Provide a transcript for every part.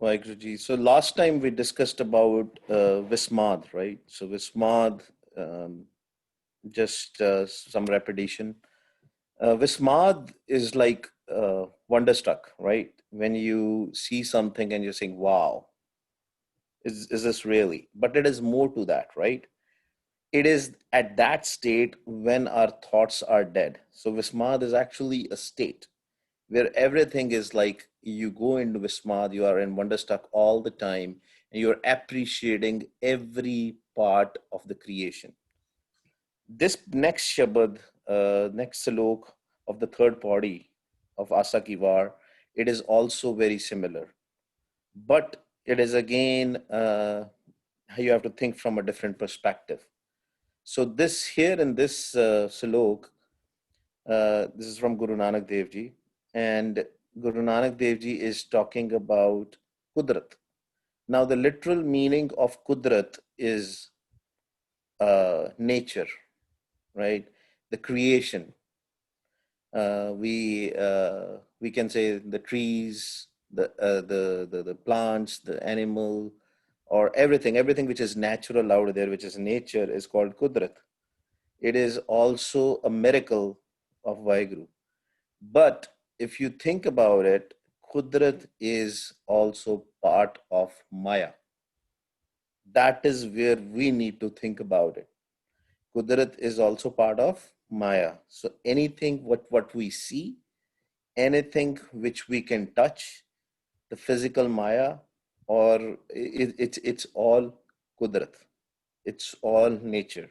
Vaheguru Ji. So last time we discussed about Vismad, right? So Vismad, um, just some repetition. Vismad is like wonderstruck, right? When you see something and you're saying, wow, is this really? But it is more to that, right? It is at that state when our thoughts are dead. So Vismad is actually a state where everything is like you go into Vismad, you are in wonderstruck all the time, and you're appreciating every part of the creation. This next Shabad, next Salok of the third body of Asa Ki Vaar, it is also very similar. But it is again, you have to think from a different perspective. So this here in this Salok, this is from Guru Nanak Dev Ji, and Guru Nanak Dev Ji is talking about Kudrat. Now, the literal meaning of Kudrat is nature, right? The creation. We can say the trees, the plants, the animal, or everything which is natural out there, which is nature, is called Kudrat. It is also a miracle of Vaheguru. But if you think about it, Kudrat is also part of Maya. That is where we need to think about it. Kudrat is also part of Maya. So anything what we see, anything which we can touch, the physical Maya, or it's all Kudrat. It's all nature.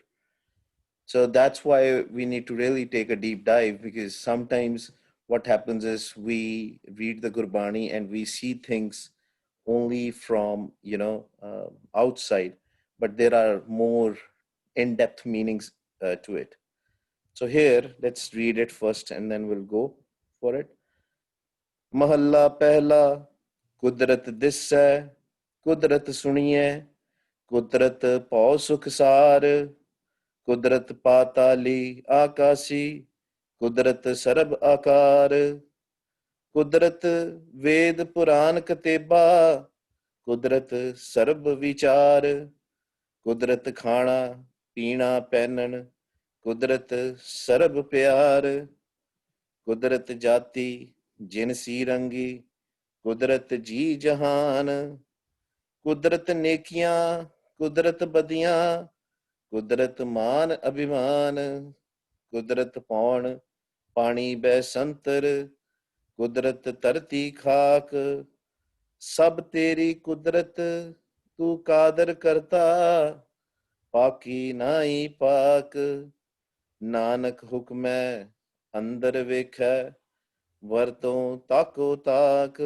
So that's why we need to really take a deep dive, because sometimes what happens is we read the Gurbani and we see things only from outside, but there are more in-depth meanings to it. So here, let's read it first and then we'll go for it. Mahalla Pehla, Kudrat Dissai, Kudrat Suniye, Kudrat Pau Sukh Sar, कुदरत पाताली आकाशी कुदरत सरब आकार कुदरत वेद पुराण कतेबा कुदरत सरब विचार कुदरत खाना पीना पहनन कुदरत सरब प्यार कुदरत जाति जिनसी रंगी कुदरत जी जहान कुदरत नेकियां कुदरत बदियां कुदरत मान अभिमान कुदरत पौन पानी बैसंतर कुदरत तरती खाक सब तेरी कुदरत तू कादर करता पाकी नाई पाक नानक हुक्म अंदर वेखै वरतों ताको ताक.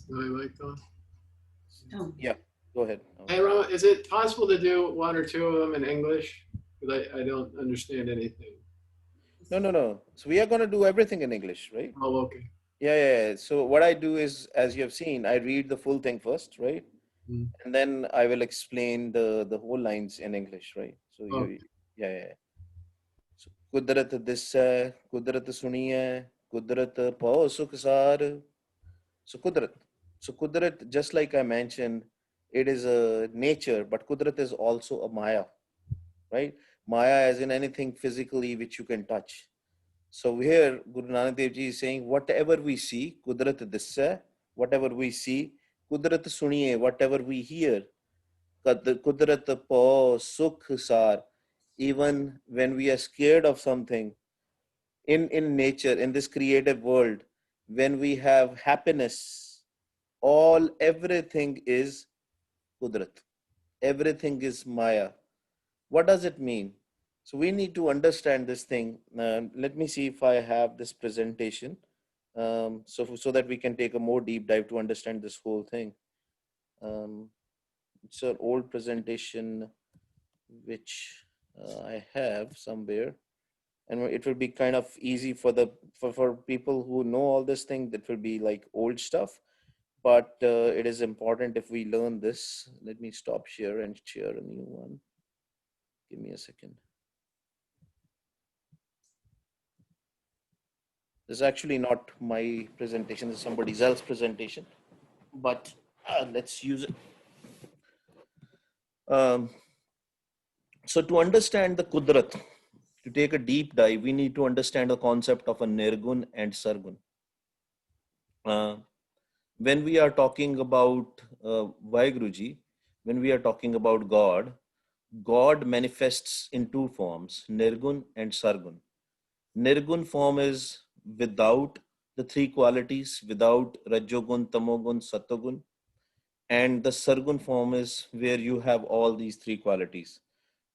So I like those. Yeah, go ahead. Hey, Rama, is it possible to do one or two of them in English? Because I don't understand anything. No. So we are going to do everything in English, right? Oh, okay. Yeah. So what I do is, as you have seen, I read the full thing first, right? Mm. And then I will explain the whole lines in English, right? So Oh. yeah. So Kudrat this hai, Kudrat suni hai, Kudrat pao sukh sar. So Kudrat, just like I mentioned, it is a nature, but Kudrat is also a Maya, right? Maya as in anything physically which you can touch. So here Guru Nanak Dev Ji is saying, whatever we see, Kudrat dissa, whatever we see, Kudrat suniye, whatever we hear, Kudrat po sukh sar, even when we are scared of something in nature, in this creative world, when we have happiness, everything is Kudrat. Everything is Maya. What does it mean? So we need to understand this thing. Let me see if I have this presentation, so that we can take a more deep dive to understand this whole thing. It's an old presentation which I have somewhere, and it will be kind of easy for people who know all this thing. That will be like old stuff, but it is important if we learn this. Let me stop share and share a new one. Give me a second. This is actually not my presentation, it's somebody else's presentation, but let's use it. Um, so to understand the Kudrat, to take a deep dive, we need to understand the concept of a Nirgun and Sargun. Uh, when we are talking about Vaheguruji, when we are talking about God, God manifests in two forms, Nirgun and Sargun. Nirgun form is without the three qualities, without Rajogun, Tamogun, Satogun. And the Sargun form is where you have all these three qualities.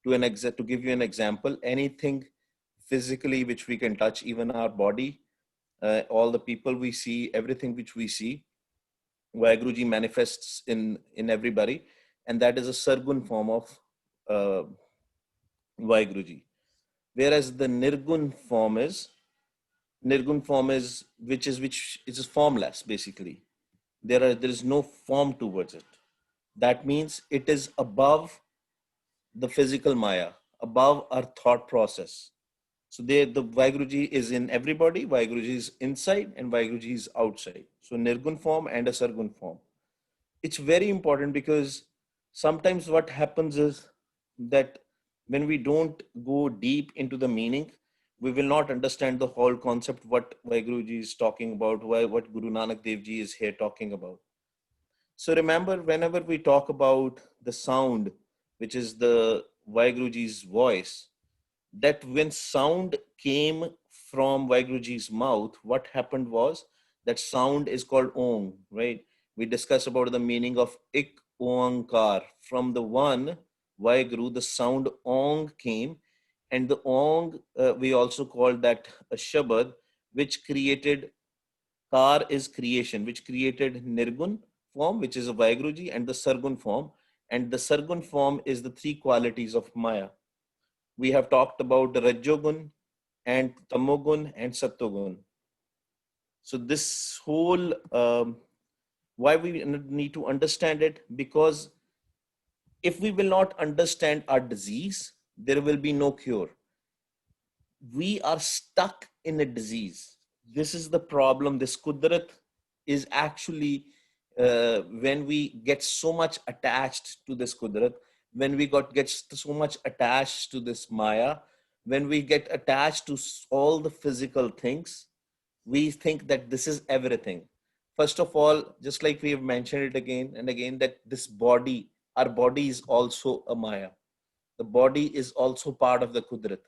To give you an example, anything physically which we can touch, even our body, all the people we see, everything which we see, Vaheguruji manifests in everybody, and that is a Sargun form of uh, Vaheguruji. Whereas the Nirgun form is which is formless basically. There is no form towards it. That means it is above the physical Maya, above our thought process. So there, the Vaheguruji is in everybody. Vaheguruji is inside, and Vaheguruji is outside. So Nirgun form and a Sargun form. It's very important because sometimes what happens is that when we don't go deep into the meaning, we will not understand the whole concept, what Vaheguruji is talking about, what Guru Nanak Dev Ji is here talking about. So remember, whenever we talk about the sound, which is the Vaheguruji's voice, that when sound came from Vaheguruji's mouth, what happened was that sound is called Om, right? We discussed about the meaning of Ik Oankar. From the one Vaheguru, the sound Ong came, and the Ong, we also called that a Shabad, which created Kar is creation, which created Nirgun form, which is a Vaheguruji, and the Sargun form. And the Sargun form is the three qualities of Maya. We have talked about the Rajogun and Tamogun and Satogun. So this whole, why we need to understand it, because if we will not understand our disease, there will be no cure. We are stuck in a disease. This is the problem. This Kudrat is actually when we get so much attached to this Kudrat, when we get so much attached to this Maya, when we get attached to all the physical things, we think that this is everything. First of all, just like we have mentioned it again and again, that this body, our body is also a Maya. The body is also part of the Kudrat.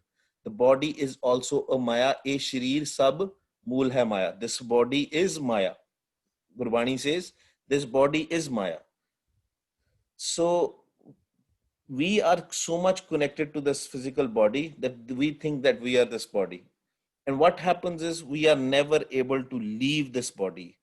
The body is also a Maya. A Sharir Sab Mool Hai Maya. This body is Maya. Gurbani says, this body is Maya. So we are so much connected to this physical body that we think that we are this body. And what happens is we are never able to leave this body.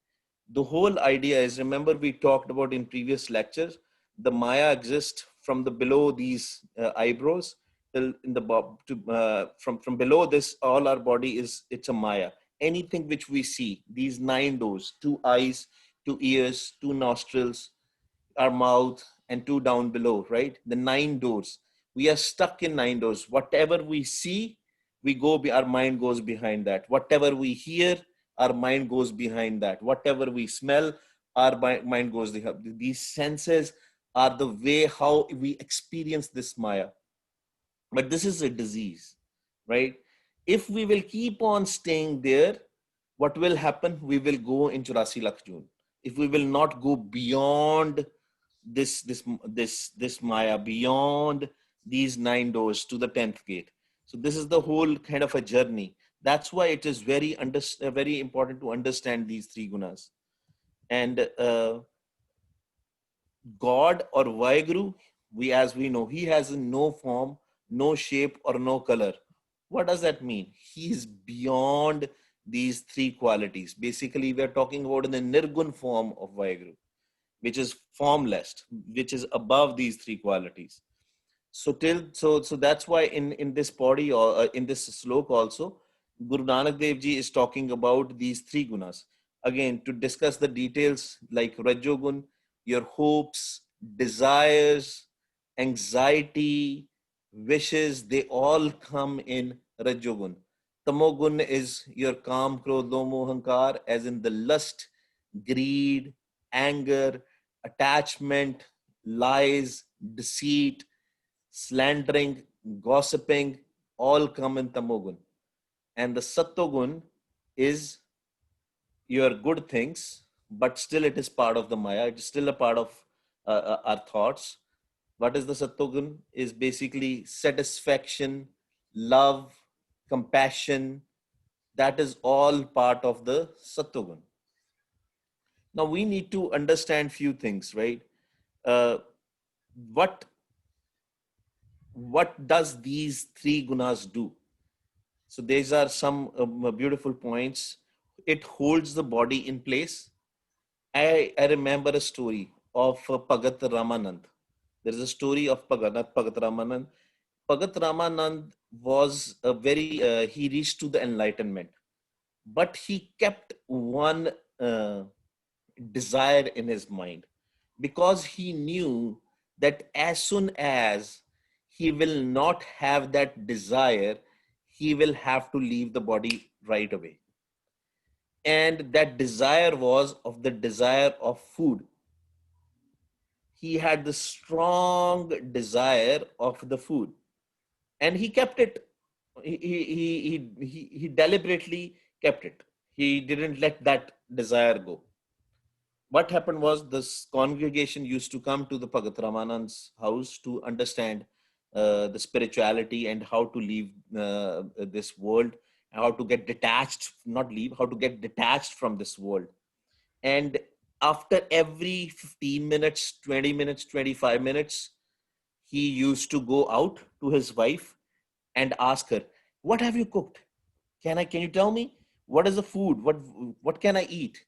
The whole idea is, remember we talked about in previous lectures, the Maya exists from the below these eyebrows till in the from below this, all our body is, it's a Maya. Anything which we see, these 9 doors, 2 eyes, 2 ears, 2 nostrils, our mouth, and 2 down below, right? The 9 doors. We are stuck in 9 doors. Whatever we see, our mind goes behind that. Whatever we hear, our mind goes behind that. Whatever we smell, our mind goes behind. These senses are the way how we experience this Maya. But this is a disease, right? If we will keep on staying there, what will happen? We will go in 84 lakh June. If we will not go beyond this Maya, beyond these 9 doors to the 10th gate. So this is the whole kind of a journey. That's why it is very important to understand these 3 gunas. And God or Vaheguru, as we know, he has no form, no shape, or no color. What does that mean? He is beyond these 3 qualities. Basically, we are talking about the Nirgun form of Vaheguru, which is formless, which is above these 3 qualities. So that's why in this body, or in this slok also, Guru Nanak Dev Ji is talking about these 3 gunas. Again, to discuss the details like Rajogun, your hopes, desires, anxiety, wishes, they all come in Rajogun. Tamogun is your Kam, Krodh, Lomo, Hankar, as in the lust, greed, anger, attachment, lies, deceit, slandering, gossiping, all come in Tamogun. And the Sattogun is your good things, but still it is part of the Maya. It is still a part of our thoughts. What is the Sattogun? Is basically satisfaction, love, compassion. That is all part of the Sattogun. Now we need to understand few things, right? Uh, what what does these three gunas do? So these are some beautiful points. It holds the body in place. I remember a story of Pagat Ramanand. There is a story of Pagat Ramanand. Pagat Ramanand was he reached to the enlightenment, but he kept one uh, desire in his mind, because he knew that as soon as he will not have that desire, he will have to leave the body right away. And that desire was of the desire of food. He had the strong desire of the food, and he kept it. He deliberately kept it. He didn't let that desire go. What happened was, this congregation used to come to the Bhagat Ramanand's house to understand the spirituality and how to leave this world, how to get detached, not leave, how to get detached from this world. And after every 15 minutes, 20 minutes, 25 minutes, he used to go out to his wife and ask her, "What have you cooked? Can you tell me? What is the food? What can I eat?"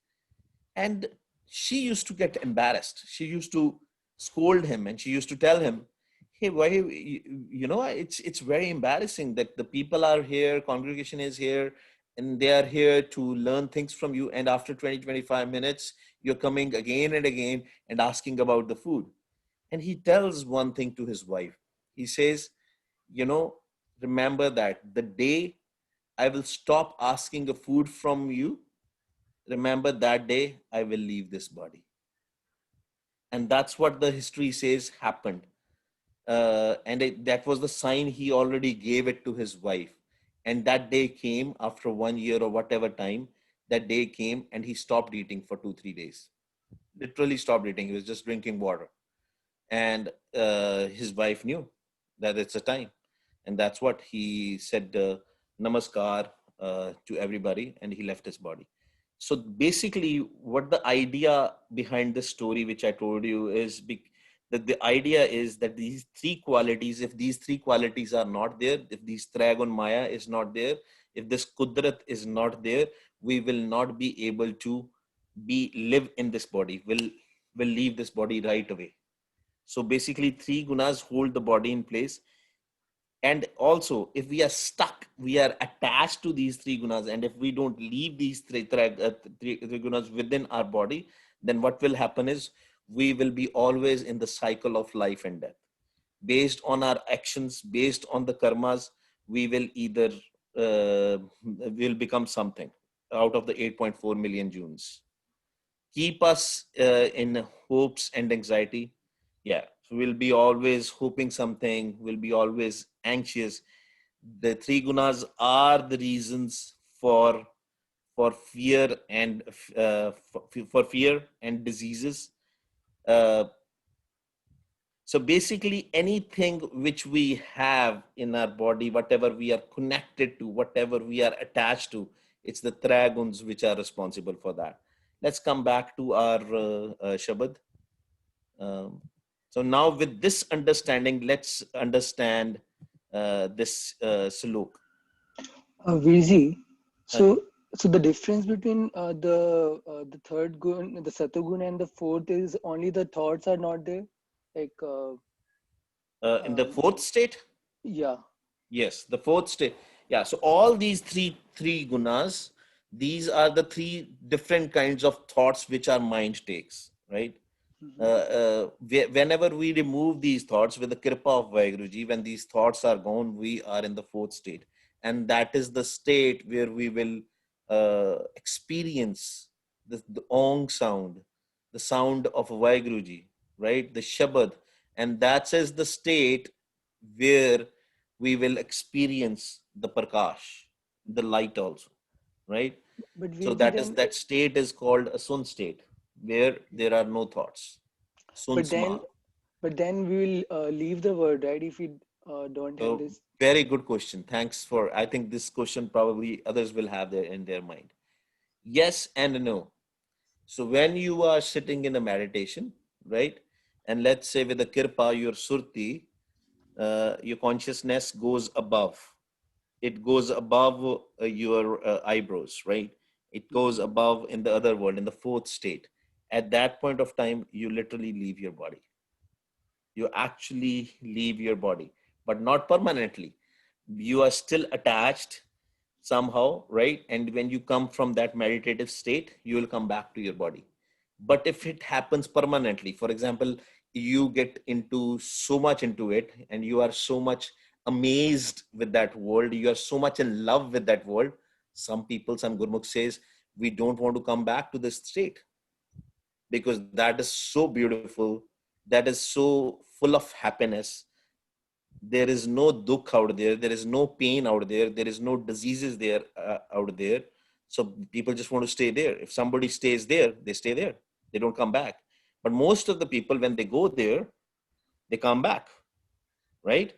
And she used to get embarrassed. She used to scold him, and she used to tell him, "Hey, why, it's very embarrassing that the people are here, congregation is here, and they are here to learn things from you. And after 20-25 minutes, you're coming again and again and asking about the food." And he tells one thing to his wife. He says, you know, "Remember that the day I will stop asking the food from you, remember that day I will leave this body." And that's what the history says happened. That was the sign he already gave it to his wife. And that day came after 1 year or whatever time. That day came, and he stopped eating for 2-3 days. Literally stopped eating. He was just drinking water. And his wife knew that it's a time. And that's what he said, namaskar to everybody, and he left his body. So basically, what the idea behind this story, which I told you, is that the idea is that these three qualities, if these three qualities are not there, if these Tragon Maya is not there, if this Kudrat is not there, we will not be able to live in this body. Will leave this body right away. So basically, three gunas hold the body in place. And also, if we are stuck, we are attached to these three gunas, and if we don't leave these three gunas within our body, then what will happen is, we will be always in the cycle of life and death. Based on our actions, based on the karmas, we will either will become something out of the 8.4 million Junes. Keep us in hopes and anxiety. Yeah, so we'll be always hoping something, we'll be always anxious. The three gunas are the reasons for fear and for fear and diseases. uh, so basically, anything which we have in our body, whatever we are connected to, whatever we are attached to, it's the traguns which are responsible for that. Let's come back to our Shabad. Um, so now, with this understanding, let's understand this Suluk. Virzi, Haji. so the difference between the third gun, the Satagun, and the fourth is only the thoughts are not there. Like, In the um, fourth state, yeah. yes, the fourth state. Yeah, so all these three gunas, these are the three different kinds of thoughts which our mind takes, right? Mhm. Whenever we remove these thoughts with the kripa of Vaheguruji, when these thoughts are gone, we are in the fourth state. and that is the state where we will experience the ong sound, the sound of Vaiguruji, right? The Shabad. And that is the state where we will experience the Prakash, the light also, right? But So Virji, that is then, that state is called a sun state, where there are no thoughts. Sun but then, Sma. but then we will leave the word, right? If we don't have So this. very good question. Thanks for, I think this question probably others will have there in their mind. Yes and no. So when you are sitting in a meditation, right? And let's say with the kirpa, your surti, your consciousness goes above. It goes above your eyebrows, right? It goes Mhm. above in the other world, in the fourth state. At that point of time, you literally leave your body. You actually leave your body, but not permanently. You are still attached somehow, right? And when you come from that meditative state, you will come back to your body. But if it happens permanently, for example, you get into so much into it and you are so much amazed with that world, you are so much in love with that world. Some people, some Gurmukh says, we don't want to come back to this state because that is so beautiful, that is so full of happiness. There is no dukh out there is no pain out there is no diseases there out there. So people just want to stay there. If somebody stays there, they stay there, they don't come back. But most of the people, when they go there, they come back, right?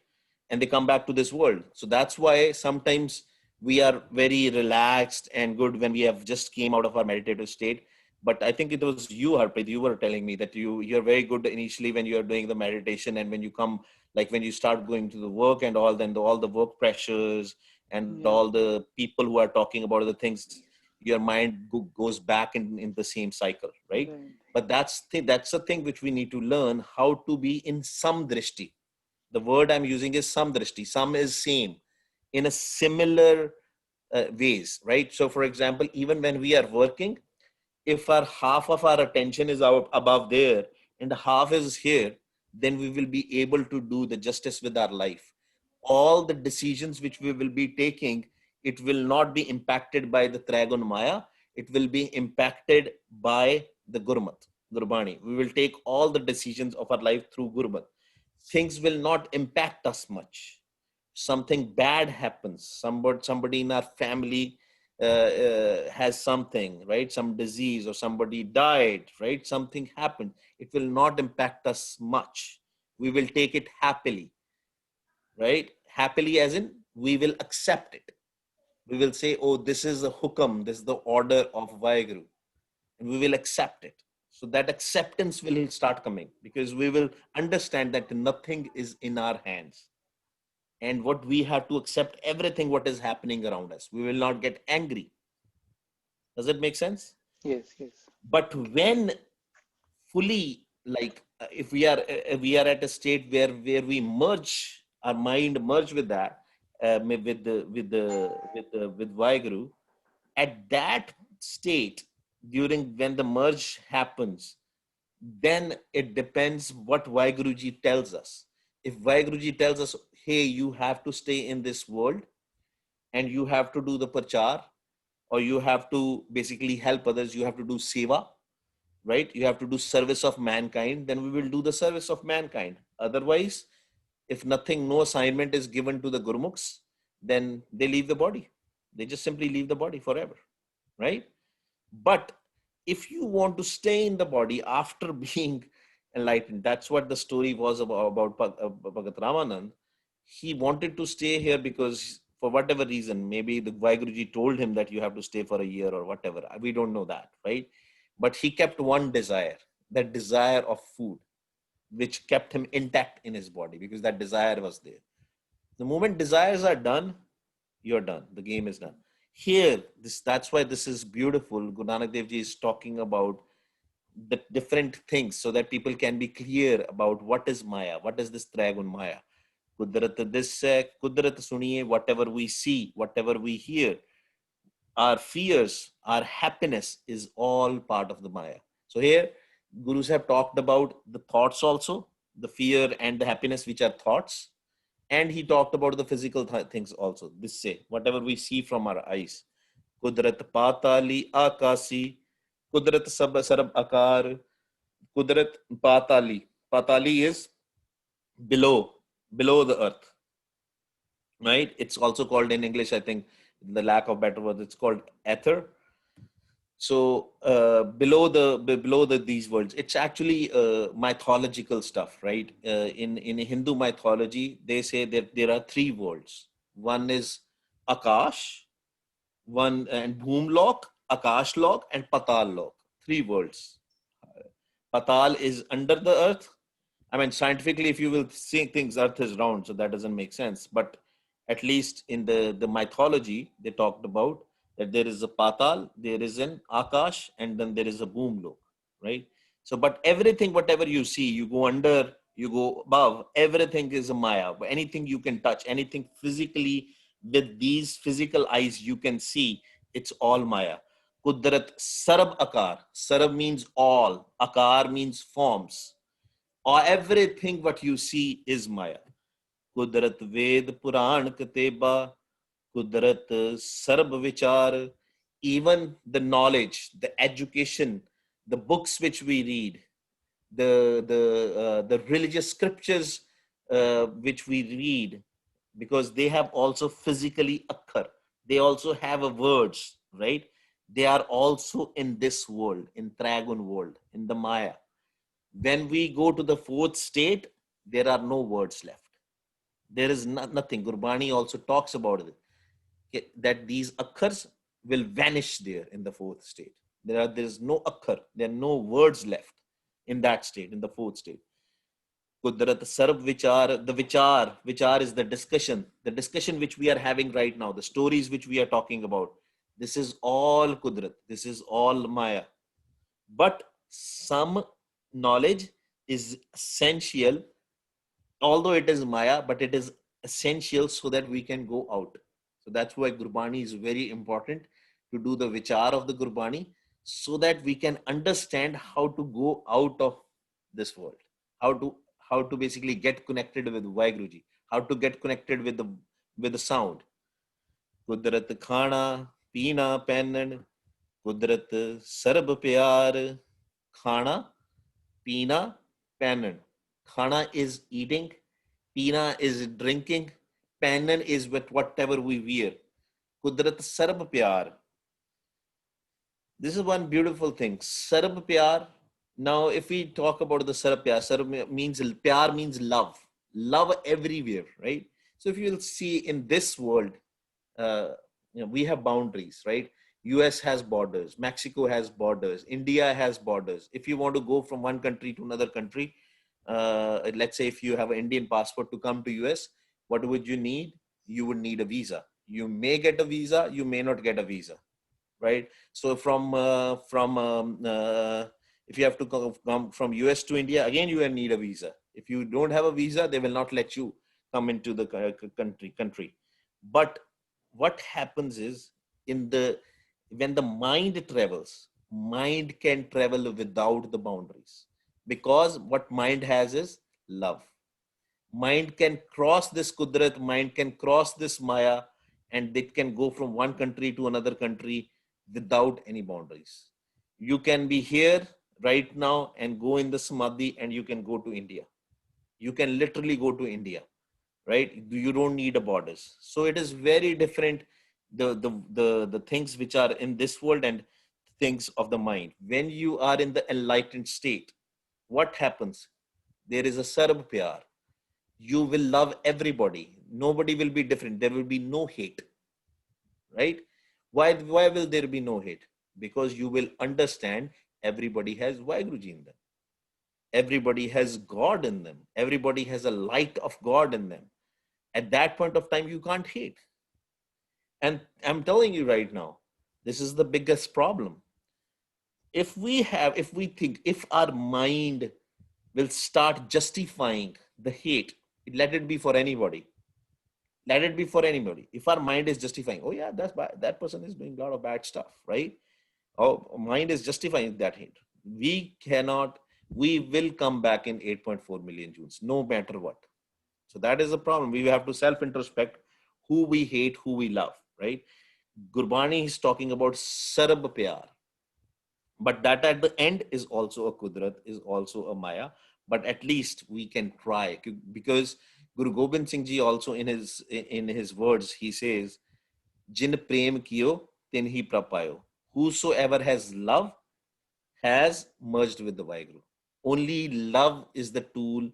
And they come back to this world. So that's why sometimes we are very relaxed and good when we have just came out of our meditative state. But I think it was you, Harpreet, you were telling me that you're very good initially when you're doing the meditation, and when you come, like when you start going to the work and all, then all the work pressures and all Yeah, the people who are talking about the things, your mind goes back in the same cycle, right? right. But that's the thing which we need to learn, how to be in some drishti. The word I'm using is samdrashti. Some is same, in a similar ways, right? So, for example, even when we are working, if our half of our attention is out above there and half is here, then we will be able to do the justice with our life. All the decisions which we will be taking, it will not be impacted by the Tragun Maya. It will be impacted by the Gurmat, Gurbani. We will take all the decisions of our life through Gurmat. Things will not impact us much. Something bad happens, somebody in our family has something, right? Some disease, or somebody died, right? Something happened. It will not impact us much. We will take it happily, right? Happily, as in we will accept it. We will say, oh, this is the hukam, this is the order of Vaheguru, and we will accept it. So that acceptance will start coming, because we will understand that nothing is in our hands, and what we have to accept everything what is happening around us. We will not get angry. Does it make sense? Yes, yes. But when fully, like if we are at a state where we merge our mind, merge with that, with Vaheguru, at that state, during when the merge happens, then it depends what Vaiguruji tells us. If Vaiguruji tells us, hey, you have to stay in this world and you have to do the prachar, or you have to basically help others, you have to do seva, right? You have to do service of mankind, then we will do the service of mankind. Otherwise, if nothing, no assignment is given to the Gurmukhs, then they leave the body. They just simply leave the body forever, right? But if you want to stay in the body after being enlightened, that's what the story was about Bhagat Ramanand. He wanted to stay here because, for whatever reason, maybe the Vaiguruji told him that you have to stay for a year or whatever. We don't know that, right? But he kept one desire, that desire of food, which kept him intact in his body, because that desire was there. The moment desires are done, you're done. The game is done. Here, that's why this is beautiful. Guru Nanak Dev Ji is talking about the different things so that people can be clear about what is Maya, what is this Tragun Maya. Kudrat this, Kudrat suniye, whatever we see, whatever we hear, our fears, our happiness is all part of the Maya. So here, Gurus have talked about the thoughts also, the fear and the happiness, which are thoughts. And he talked about the physical things also. This say whatever we see from our eyes. Kudrat patali akasi, kudrat sarab akar, kudrat patali. Patali is below the earth, right? It's also called in English, I think, the lack of better words, it's called ether. So below the these words, it's actually mythological stuff, right? In Hindu mythology, they say that there are three worlds. One is Akash, one and Bhumlok, Akash lok, and Patal lok. Three worlds. Patal is under the earth. I mean, scientifically, if you will see things, Earth is round, so that doesn't make sense. But at least in the mythology, they talked about that there is a patal, there is an akash, and then there is a boomlok, right? So, but everything, whatever you see, you go under, you go above, everything is a maya. Anything you can touch, anything physically with these physical eyes you can see, it's all maya. Kudrat sarab akar. Sarab means all. Akar means forms, or everything what you see is Maya. Kudrat Ved Puran Kateba, Kudrat Sarb Vichar, even the knowledge, the education, the books which we read, the religious scriptures which we read, because they have also physically occur. They also have a words, right? They are also in this world, in Dragon world, in the Maya. When we go to the fourth state, there are no words left. There is nothing. Gurbani also talks about it, that these akkars will vanish there in the fourth state. There is no akkar. There are no words left in that state, in the fourth state. Kudrat sarv vichar, the vichar is the discussion which we are having right now, the stories which we are talking about. This is all kudrat. This is all maya. But some knowledge is essential, although it is maya, but it is essential so that we can go out. So that's why Gurbani is very important, to do the vichar of the Gurbani, so that we can understand how to go out of this world, how to basically get connected with Vaiguruji, how to get connected with the sound. Kudrat khana peena pehnan, kudrat sarb pyar, khana peena pehnan. Khana is eating, peena is drinking, pehnan is with whatever we wear. Kudrat sarb pyar. This is one beautiful thing. Sarb pyar. Now, if we talk about the sarb pyar, pyar means love, love everywhere, right? So if you will see in this world, uh, we have boundaries, right? US has borders, Mexico has borders, India has borders. If you want to go from one country to another country, let's say if you have an Indian passport to come to US, what would you need? You would need a visa. You may get a visa, you may not get a visa, right? So if you have to come from US to India, again you will need a visa. If you don't have a visa, they will not let you come into the country. But what happens is, when the mind travels, mind can travel without the boundaries, because what mind has is love. Mind can cross this kudrat, mind can cross this maya, and it can go from one country to another country without any boundaries. You can be here right now and go in the samadhi, and you can go to India. You can literally go to India, right? You don't need a borders. So it is very different, the things which are in this world and things of the mind. When you are in the enlightened state, what happens? There is a sarab pyar. You will love everybody. Nobody will be different. There will be no hate, right? Why will there be no hate? Because you will understand everybody has Vaiguruji in them. Everybody has God in them. Everybody has a light of God in them. At that point of time, you can't hate. And I'm telling you right now, this is the biggest problem. If we think, if our mind will start justifying the hate, let it be for anybody. Let it be for anybody. If our mind is justifying, oh yeah, that's bad, that person is doing a lot of bad stuff, right? Our mind is justifying that hate. We will come back in 8.4 million Jews, no matter what. So that is the problem. We have to self-introspect who we hate, who we love, right? Gurbani is talking about sarab pyar, but that at the end is also a kudrat, is also a maya. But at least we can try, because Guru Gobind Singh Ji also in his words, he says, Jin prem kiyo, tin hi prapayo. Whosoever has love has merged with the Vaheguru. Only love is the tool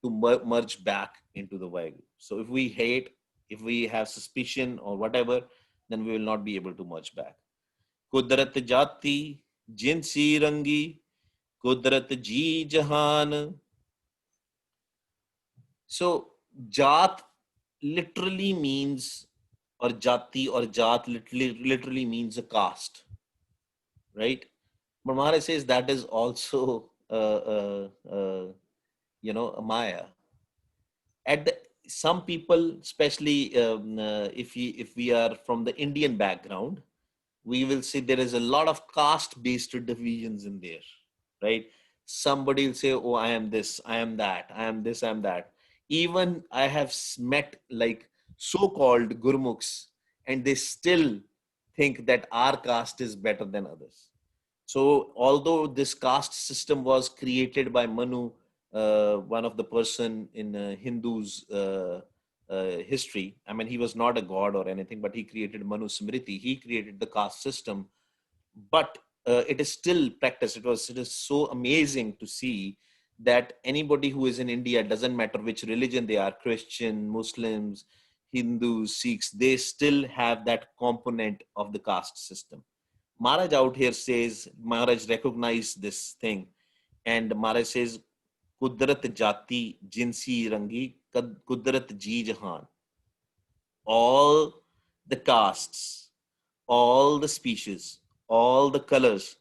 to merge back into the Vaheguru. So if we hate, if we have suspicion or whatever, then we will not be able to merge back. Kudrat jati, jinsi rangi, kudrat ji jahan. So jat literally means, or jati or jat literally means a caste, right? But Maharaj says that is also, a maya. At the, some people, especially if we are from the Indian background, we will see there is a lot of caste-based divisions in there, right? Somebody will say, "Oh, I am this, I am that, I am this, I am that." Even I have met like so-called Gurmukhs, and they still think that our caste is better than others. So, although this caste system was created by Manu, one of the person in Hindus' history, I mean, he was not a god or anything, but he created Manu Smriti. He created the caste system, but it is still practiced. It is so amazing to see that anybody who is in India, doesn't matter which religion they are, Christian, Muslims, Hindus, Sikhs, they still have that component of the caste system. Maharaj out here says, Maharaj recognized this thing, and Maharaj says, Kudrat jati jinsi rangi, kudrat ji jahan. All the castes, all the species, all the colors,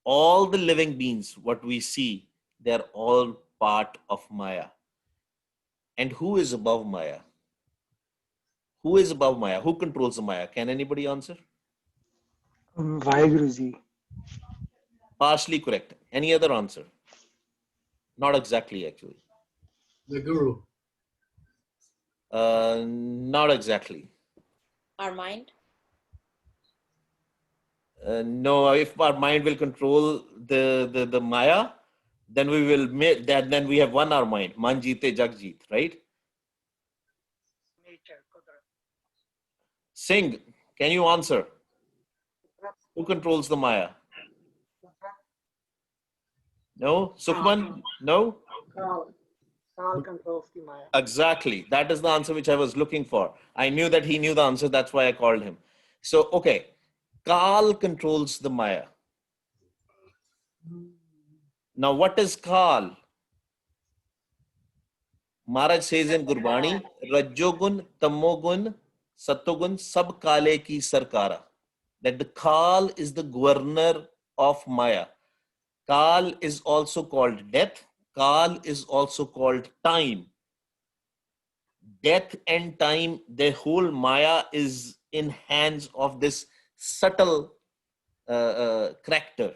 all the living beings, what we see, they're all part of Maya. And who is above Maya? Who is above Maya? Who controls the Maya? Can anybody answer? Vaheguruji. Partially correct. Any other answer? Not exactly, actually. The Guru. Not exactly. Our mind? No, if our mind will control the Maya, then we will make that. Then we have won our mind. Man jeete jag jeet, right? Singh, can you answer? Who controls the Maya? No? Sukhman? No? Kal controls the Maya. Exactly. That is the answer which I was looking for. I knew that he knew the answer. That's why I called him. So, okay. Kal controls the Maya. Now, what is Kal? Maharaj says in Gurbani, Rajogun, Tamogun, Satogun, Sab Kale ki Sarkara. That the Kal is the governor of Maya. Kal is also called death. Kal is also called time. Death and time, the whole Maya is in hands of this subtle character,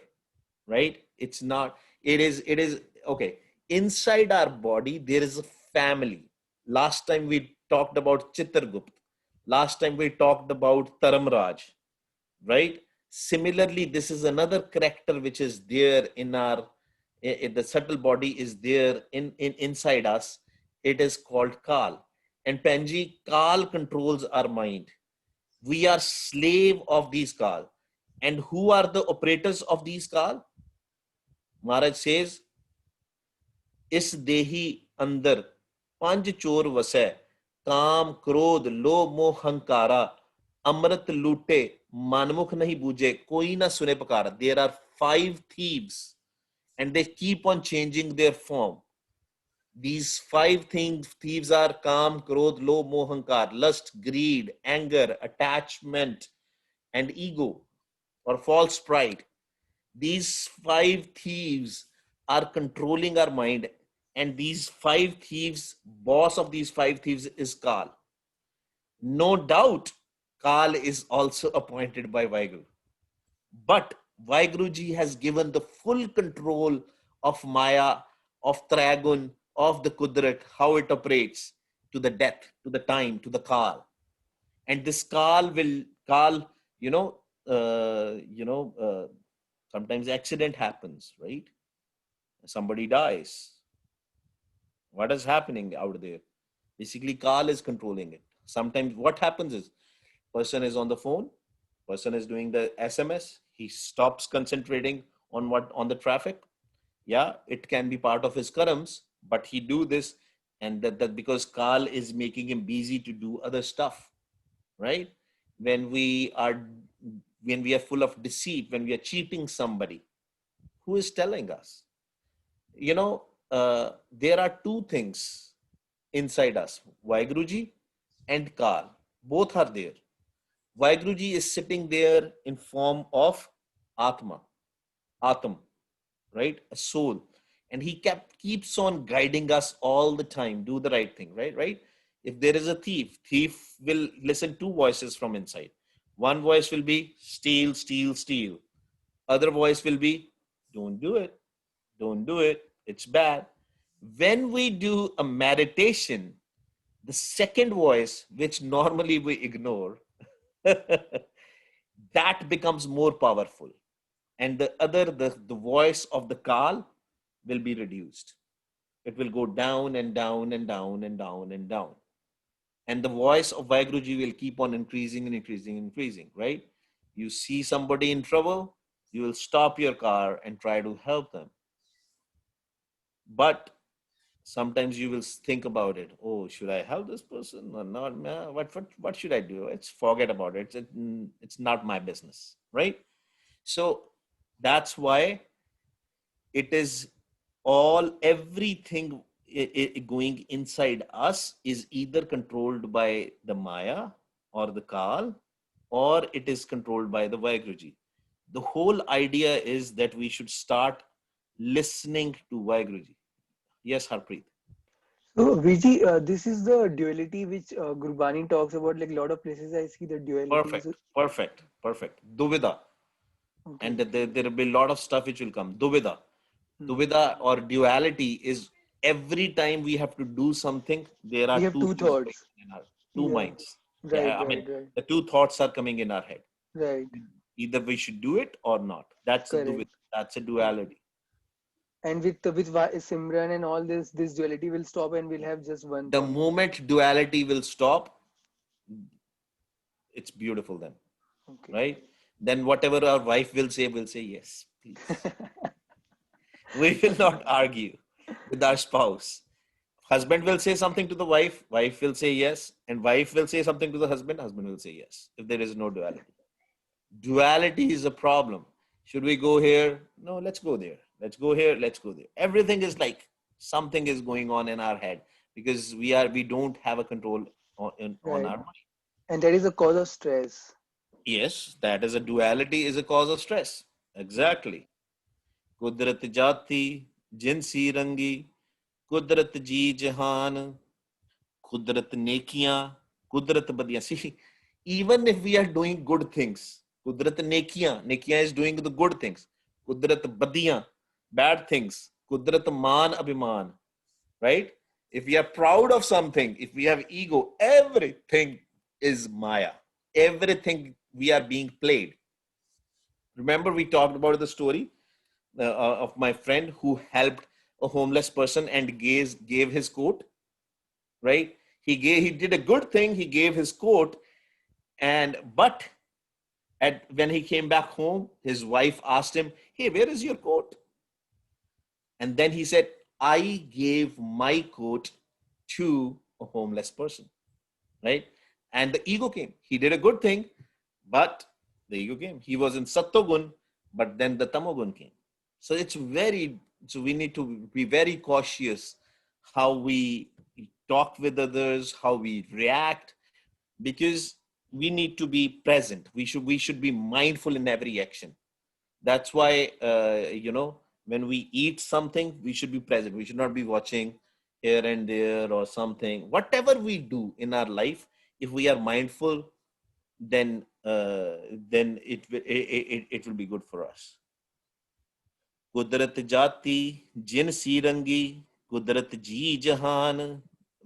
right? It's not, it is, okay. Inside our body, there is a family. Last time we talked about Chitragupt. Last time we talked about Taramraj, right? Similarly, this is another character which is there in our, the subtle body is there inside us. It is called Kal. And Panji, Kal controls our mind. We are slave of these Kal. And who are the operators of these Kal? Maharaj says, Is dehi andar panj chor vasai, काम क्रोध लोभ मोह हंकारा अमृत लूटे मनमुख नहीं बूझे कोई ना सुने पुकारा. There are 5 thieves and they keep on changing their form. These 5 thieves are काम क्रोध लोभ मोह हंकार, lust, greed, anger, attachment, and ego or false pride. These 5 thieves are controlling our mind, and these 5 thieves, boss of these 5 thieves is Kal. No doubt, Kal is also appointed by Vaheguru. But Vaheguruji has given the full control of Maya, of Tragun, of the Kudrat, how it operates, to the death, to the time, to the call. And this call will call, sometimes accident happens, right? Somebody dies. What is happening out there? Basically, call is controlling it. Sometimes what happens is person is on the phone, person is doing the SMS, he stops concentrating on the traffic. Yeah, it can be part of his karams, but he do this, and that because call is making him busy to do other stuff, right? When we are when we are full of deceit, when we are cheating somebody, who is telling us? There are two things inside us, Vaiguruji and Kal. Both are there. Vaiguruji is sitting there in form of Atma, Atam, right? A soul. And he keeps on guiding us all the time. Do the right thing, right? Right? If there is a thief will listen two voices from inside. One voice will be steal, steal, steal. Other voice will be don't do it, don't do it, it's bad. When we do a meditation, the second voice, which normally we ignore, that becomes more powerful. And the voice of the Kal will be reduced. It will go down and down and down and down and down. And the voice of Vaiguruji will keep on increasing and increasing and increasing, right? You see somebody in trouble, you will stop your car and try to help them. But sometimes you will think about it. Oh, should I help this person or not? Nah, what should I do? Let's forget about it. It's not my business, right? So that's why it is everything going inside us is either controlled by the Maya or the Kal, or it is controlled by the Vaiguruji. The whole idea is that we should start listening to Vaiguruji. Yes, Harpreet. So, Viji, this is the duality which Gurbani talks about. Like a lot of places, I see the duality. So, Perfect. Duvida. And okay. there will be a lot of stuff which will come. Duvida. Hmm. Duvida or duality is every time we have to do something, there We are have two two things going thoughts. in our two Yeah. minds. Right, Yeah, I mean, right, right, the two thoughts are coming in our head. right. Either we should do it or not. That's a Correct. Duvida. That's a Correct. duality. And with Simran and all this duality will stop, and we'll have just one The thing. moment duality will stop, it's beautiful then, Okay. right? Then whatever our wife will say, we'll say yes, please. We will not argue with our spouse. Husband will say something to the wife, wife will say yes, and wife will say something to the husband, husband will say yes, if there is no duality. Duality is a problem. Should we go here? No, let's go there. Let's go here, let's go there. Everything is like something is going on in our head because we don't have a control on Right. our mind. And that is a cause of stress. Yes, that is a duality is a cause of stress. Exactly. Kudrat jati, jinsi rangi, Kudrat ji jahan, Kudrat nekiyan, Kudrat badiyan. See, even if we are doing good things, Kudrat nekiyan is doing the good things. Kudrat badiyan, bad things. Kudrat man abhiman, right? If we are proud of something, if we have ego, everything is Maya. Everything we are being played. Remember, we talked about the story of my friend who helped a homeless person and gave his coat, right? He did a good thing. He gave his coat, but when he came back home, his wife asked him, "Hey, where is your coat?" And then he said, "I gave my coat to a homeless person," right? And the ego came. He did a good thing, but the ego came. He was in Sattogun, but then the Tamogun came. So so we need to be very cautious how we talk with others, how we react, because we need to be present. We should be mindful in every action. That's why when we eat something, we should be present. We should not be watching here and there or something. Whatever we do in our life, if we are mindful, then it will be good for us. कुदरत जाति जिन सी रंगी कुदरत जी जहान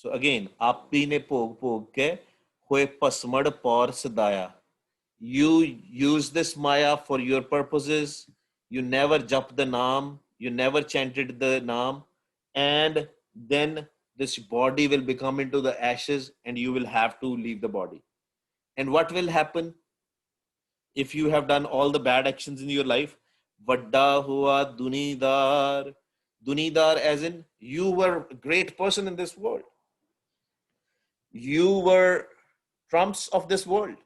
So again, आपी ने भोग भोग के होए पसमड़ पौर सदाया. You use this Maya for your purposes. You never jap the Naam. You never chanted the Naam. And then this body will become into the ashes and you will have to leave the body. And what will happen if you have done all the bad actions in your life? Vadda hua dunidar. Dunidar as in you were a great person in this world. You were trumps of this world,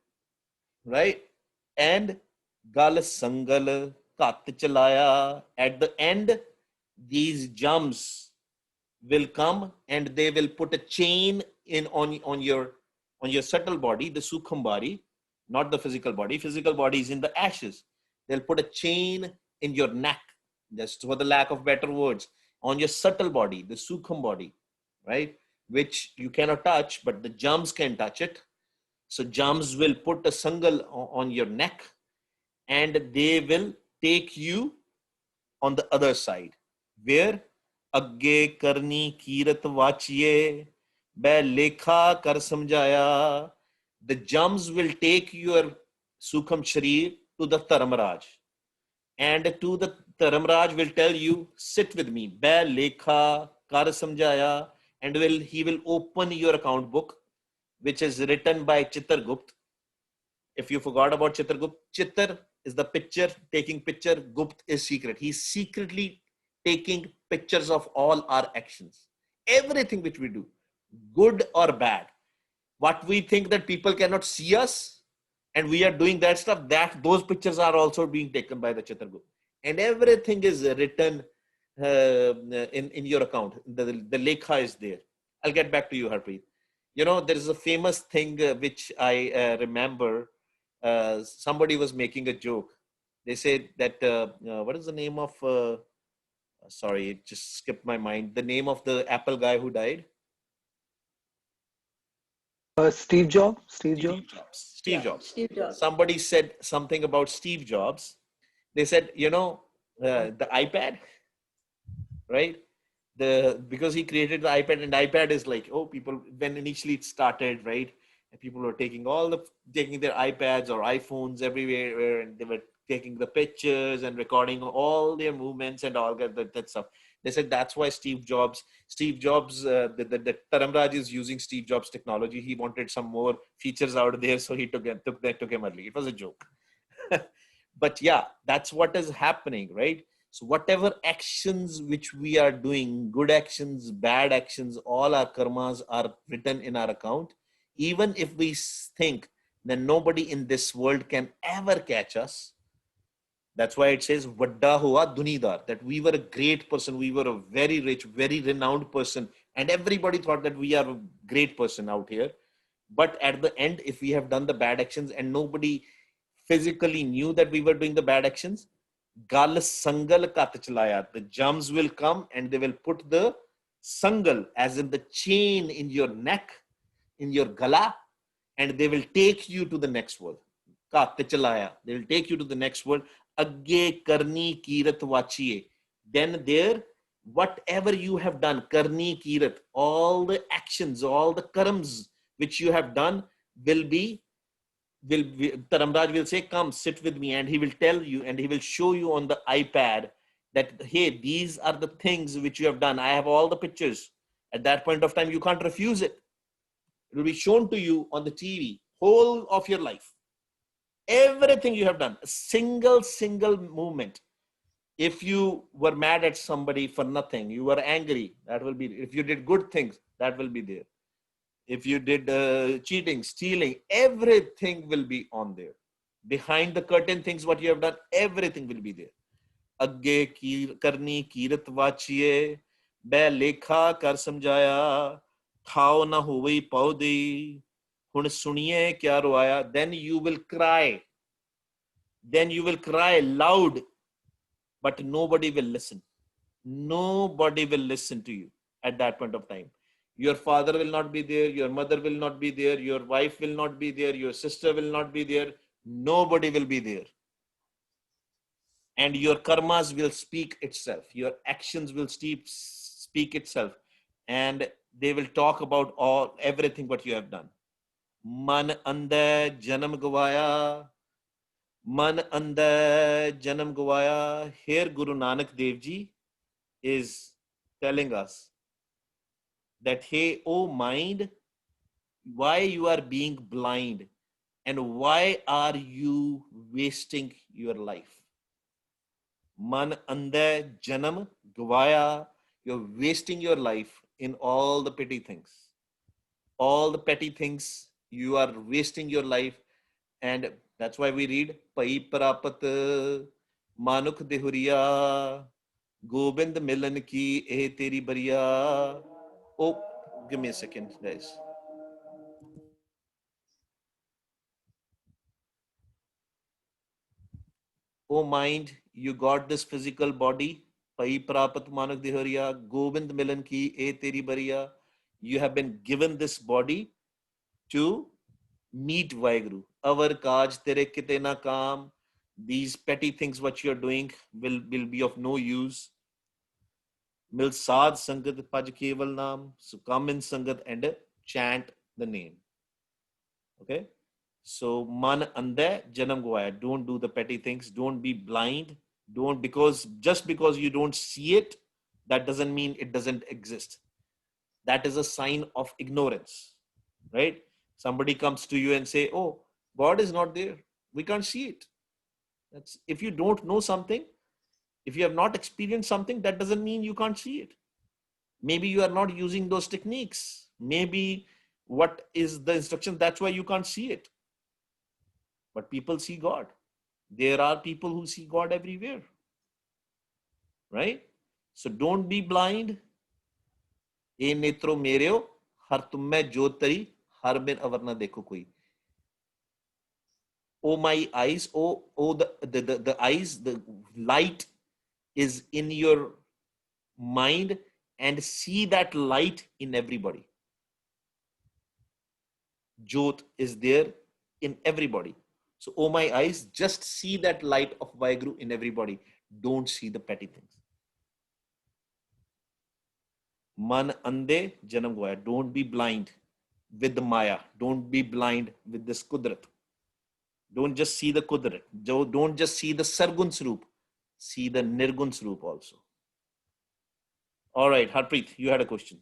right? And gal sangal kat chalaya. At the end, these jumps will come and they will put a chain in on your subtle body, the sukham body, not the physical body. Physical body is in the ashes. They'll put a chain in your neck, just for the lack of better words, on your subtle body, the sukham body, right? Which you cannot touch, but the jumps can touch it. So jumps will put a sangal on your neck and they will take you on the other side, where agge karni kirat vachiye beh lekha kar samjhaya. The jumps will take your sukham sharir to the Dharamraj, and to the Dharamraj will tell you, sit with me, beh lekha kar samjhaya, and he will open your account book, which is written by Chitragupt. If you forgot about Chitragupt, Chitr is the picture, taking picture, Gupt is secret. He's secretly taking pictures of all our actions. Everything which we do, good or bad. What we think that people cannot see us and we are doing that stuff, that those pictures are also being taken by the Chitragupt. And everything is written in your account. The lekha is there. I'll get back to you, Harpreet. You know, there is a famous thing which I remember. Somebody was making a joke. They said that, what is the name of, sorry, it just skipped my mind. The name of the Apple guy who died? Steve Jobs. Steve Steve Jobs. Jobs. Steve Jobs. Steve Jobs. Somebody said something about Steve Jobs. They said, you know, the iPad, right? Because he created the iPad, and iPad is like, oh, people, when initially it started, right? And people were taking their iPads or iPhones everywhere, and they were taking the pictures and recording all their movements and all that stuff. They said that's why Steve Jobs, the Taramraj is using Steve Jobs technology. He wanted some more features out there, so he took him early. It was a joke. But yeah, that's what is happening, right? So whatever actions which we are doing, good actions, bad actions, all our karmas are written in our account. Even if we think that nobody in this world can ever catch us, that's why it says Vadda hua dunidar, that we were a great person, we were a very rich, very renowned person, and everybody thought that we are a great person out here. But at the end, if we have done the bad actions and nobody physically knew that we were doing the bad actions, gal sangal kat chalaya, the jums will come and they will put the sangal, as in the chain, in your neck, in your gala, and they will take you to the next world. Kat chalaya, they will take you to the next world. Agge karni kirat vachiye. Then there, whatever you have done, karni kirat, all the actions, all the karams which you have done Taramraj will say, come sit with me, and he will tell you and he will show you on the iPad that, hey, these are the things which you have done. I have all the pictures. At that point of time, you can't refuse it. It will be shown to you on the TV, whole of your life. Everything you have done, a single movement. If you were mad at somebody for nothing, you were angry, that will be, if you did good things, that will be there. If you did cheating, stealing, everything will be on there. Behind the curtain things, what you have done, everything will be there. Agge karni kirat vachiye, be lekha kar samjhaya, thao na hovai paudi, hun suniye kya roaya. Then you will cry. Then you will cry loud, but nobody will listen. Nobody will listen to you at that point of time. Your father will not be there, your mother will not be there, your wife will not be there, your sister will not be there, nobody will be there. And your karmas will speak itself, your actions will speak itself. And they will talk about everything what you have done. Man andar janam gavaya. Man andar janam gavaya. Here Guru Nanak Dev Ji is telling us that, hey, oh mind, why you are being blind and why are you wasting your life? Man andar janam gavaya. You're wasting your life in all the petty things. All the petty things, you are wasting your life. And that's why we read Pai Prapat Manuk Dehuriya Gobind Milan ki eh teri bariya. Oh, give me a second, guys. Oh mind, you got this physical body. Pai Prapat Manuk Dehuriya Gobind Milan ki eh teri bariya. You have been given this body to meet Vaheguru. Avar kaj tere kite na kaam. These petty things what you're doing will be of no use. Mil sad sangat paj keval naam. So come in sangat and chant the name. Okay. So man ande janam gvaya. Don't do the petty things. Don't be blind. Don't, because just because you don't see it, that doesn't mean it doesn't exist. That is a sign of ignorance, right? Somebody comes to you and say, oh, God is not there. We can't see it. That's, if you don't know something, if you have not experienced something, that doesn't mean you can't see it. Maybe you are not using those techniques. Maybe what is the instruction, that's why you can't see it. But people see God. There are people who see God everywhere, right? So don't be blind. ए नेत्रो मेरेओ हर तुम में जोत तरी हर बिन अवर ना देखो कोई. Oh my eyes, oh the eyes, the light is in your mind and see that light in everybody. Jot is there in everybody. So, oh my eyes, just see that light of Vaheguru in everybody. Don't see the petty things. Man ande janam gvaya. Don't be blind with the Maya. Don't be blind with this Kudrat. Don't just see the Kudrat. Don't just see the Sargun Sroop. See the Nirgun Sroop also. All right, Harpreet, you had a question.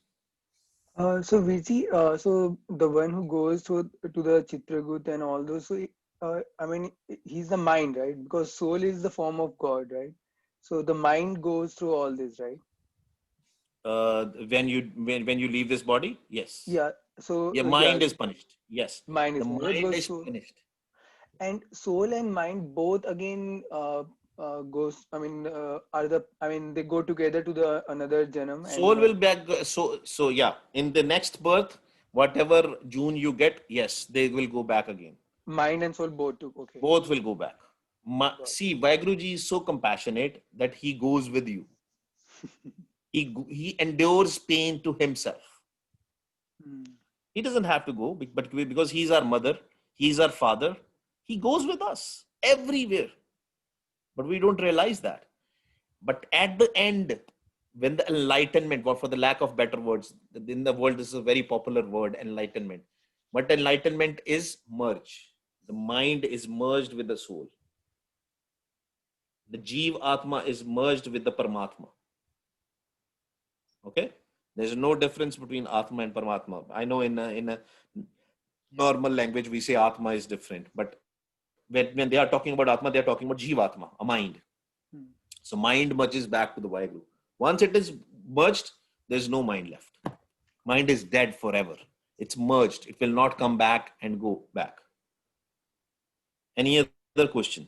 So Viji, so the one who goes to the Chitragut and all those, so I mean, he's the mind, right? Because soul is the form of God, right? So the mind goes through all this, right? When you leave this body, yes. Yeah. So Your yeah, mind is punished. Yes, mind the is punished, right? mind Because is soul punished. and soul and mind both again goes. I mean, are the I mean they go together to the another janam Soul and will back. So yeah. In the next birth, whatever June you get, yes, they will go back again. mind and soul both too. Okay. Both will go back. Got it. See, Vaiguruji is so compassionate that he goes with you. He endures pain to himself. Hmm. He doesn't have to go, but because he's our mother, he's our father, he goes with us everywhere. But we don't realize that. But at the end, when the enlightenment, or for the lack of better words, in the world, this is a very popular word, enlightenment. But enlightenment is merge. The mind is merged with the soul. The Jeev Atma is merged with the Paramatma. Okay? There's no difference between Atma and Paramatma. I know in a normal language, we say Atma is different. But when they are talking about Atma, they are talking about Jeev Atma, a mind. Hmm. So mind merges back to the Vaheguru. Once it is merged, there's no mind left. Mind is dead forever. It's merged. It will not come back and go back. Any other question?